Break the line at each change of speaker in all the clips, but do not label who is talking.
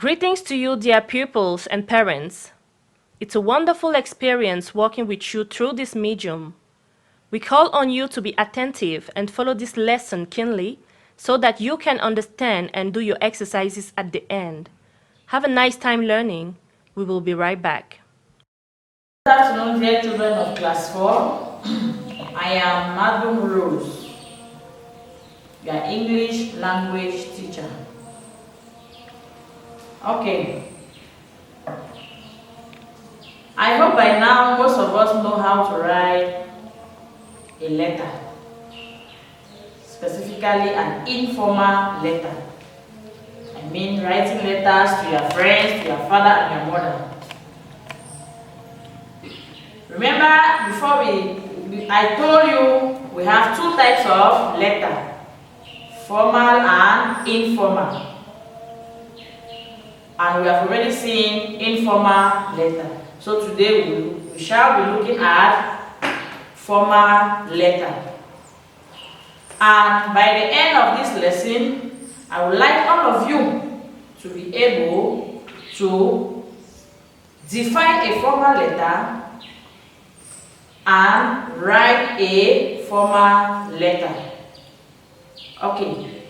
Greetings to you, dear pupils and parents. It's a wonderful experience working with you through this medium. We call on you to be attentive and follow this lesson keenly so that you can understand and do your exercises at the end. Have a nice time learning. We will be right back.
Good afternoon, dear children of class 4. I am Madam Rose, your English language teacher. Okay. I hope by now most of us know how to write a letter, specifically an informal letter. I mean writing letters to your friends, to your father and your mother. Remember, before I told you we have two types of letter, formal and informal. And we have already seen informal letter. So today we shall be looking at formal letter. And by the end of this lesson, I would like all of you to be able to define a formal letter and write a formal letter. Okay,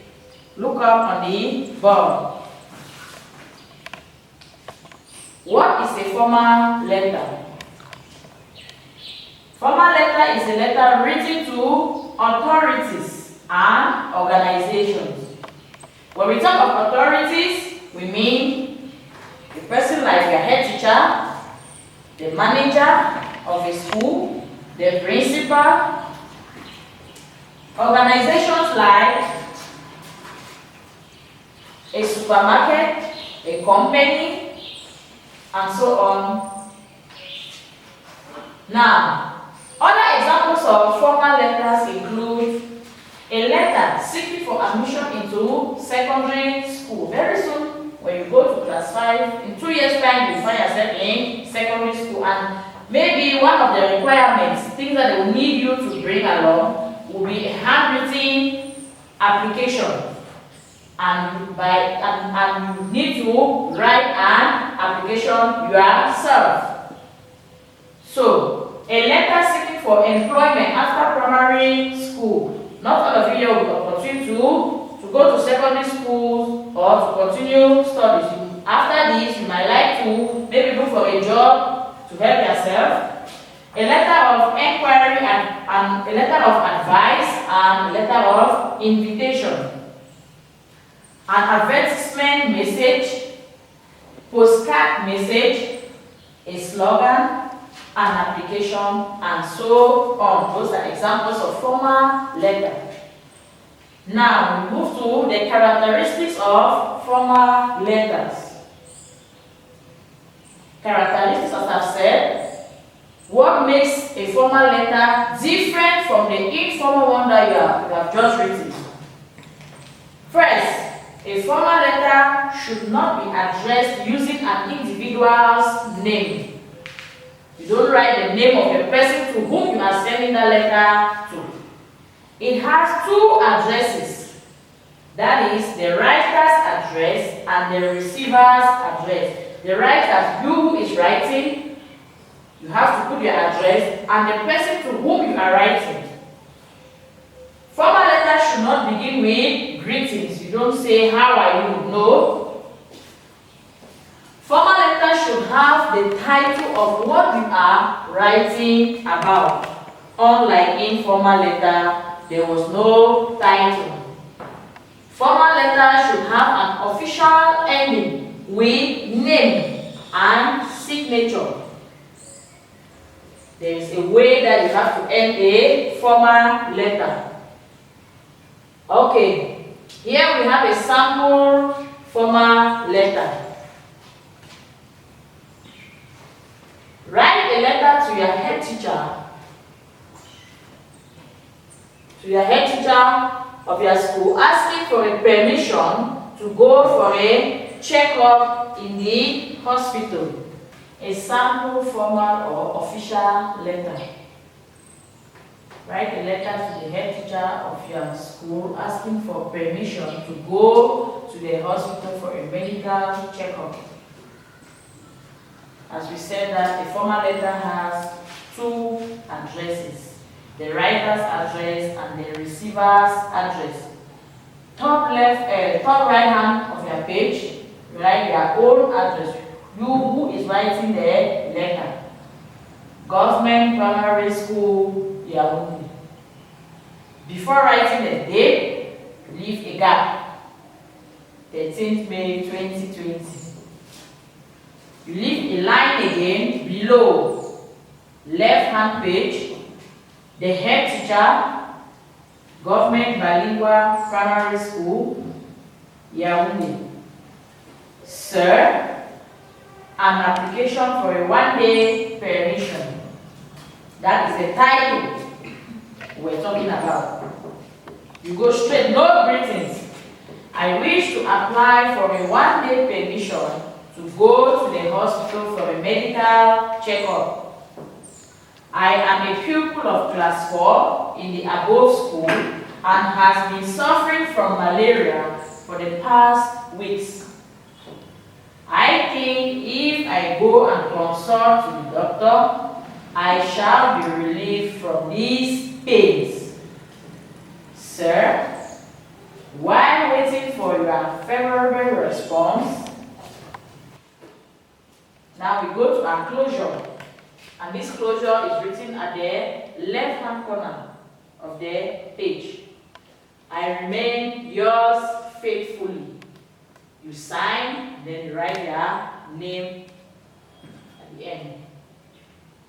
look up on the board. What is a formal letter? Formal letter is a letter written to authorities and organizations. When we talk of authorities, we mean a person like your head teacher, the manager of a school, the principal, organizations like a supermarket, a company, and so on. Now, other examples of formal letters include a letter seeking for admission into secondary school. Very soon, when you go to class 5, in 2 years' time, you find yourself in secondary school, and maybe one of the requirements, things that they will need you to bring along, will be a handwritten application. And you need to write an application yourself. So, a letter seeking for employment after primary school. Not all of you will continue to go to secondary school or to continue studies. After this, you might like to maybe look for a job to help yourself. A letter of inquiry and a letter of advice and a letter of invitation. An advertisement message, postcard message, a slogan, an application, and so on. Those are examples of formal letter. Now we move to the characteristics of formal letters. Characteristics, as I've said, what makes a formal letter different from the informal one that you have just written. First, a formal letter should not be addressed using an individual's name. You don't write the name of the person to whom you are sending the letter to. It has two addresses. That is the writer's address and the receiver's address. The writer, you who is writing, you have to put your address, and the person to whom you are writing. Formal letters should not begin with greetings. You don't say, "How are you?" No. Formal letters should have the title of what you are writing about. Unlike informal letter, there was no title. Formal letters should have an official ending with name and signature. There is a way that you have to end a formal letter. Okay, here we have a sample formal letter. Write a letter to your head teacher. To your head teacher of your school, asking for a permission to go for a checkup in the hospital. A sample formal or official letter. Write a letter to the head teacher of your school asking for permission to go go to the hospital for a medical checkup. As we said that the formal letter has two addresses, the writer's address and the receiver's address. Top right hand of your page, you write your own address. You who is writing the letter. Government Primary School, Yaoundé. Before writing the date, leave a gap. 13th May 2020. You leave a line again below, left hand page, the head teacher, Government Bilingual Primary School, Yaoundé. Sir, an application for a one-day permission. That is the title we're talking about. You go straight, no greetings. I wish to apply for a one-day permission to go to the hospital for a medical checkup. I am a pupil of class 4 in the above school and has been suffering from malaria for the past weeks. I think if I go and consult with the doctor, I shall be relieved from these pains. Sir, while waiting for your favorable response, now we go to our closure. And this closure is written at the left-hand corner of the page. I remain yours faithfully. You sign, then you write your name at the end.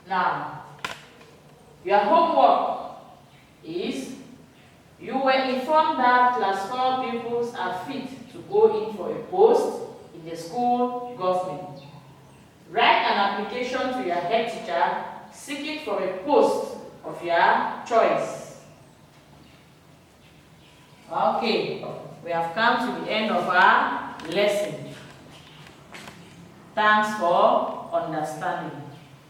Now, your homework is, you were informed that class 4 pupils are fit to go in for a post in the school government. Write an application to your head teacher seeking for a post of your choice. Okay, we have come to the end of our lesson. Thanks for understanding.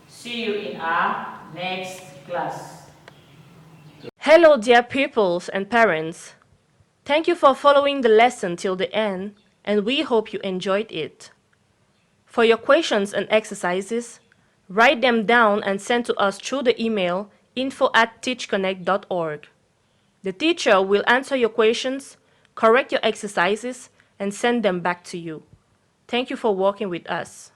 See you in our next class.
Hello, dear pupils and parents. Thank you for following the lesson till the end, and we hope you enjoyed it. For your questions and exercises, write them down and send to us through the email info@teachconnect.org. The teacher will answer your questions, correct your exercises, and send them back to you. Thank you for working with us.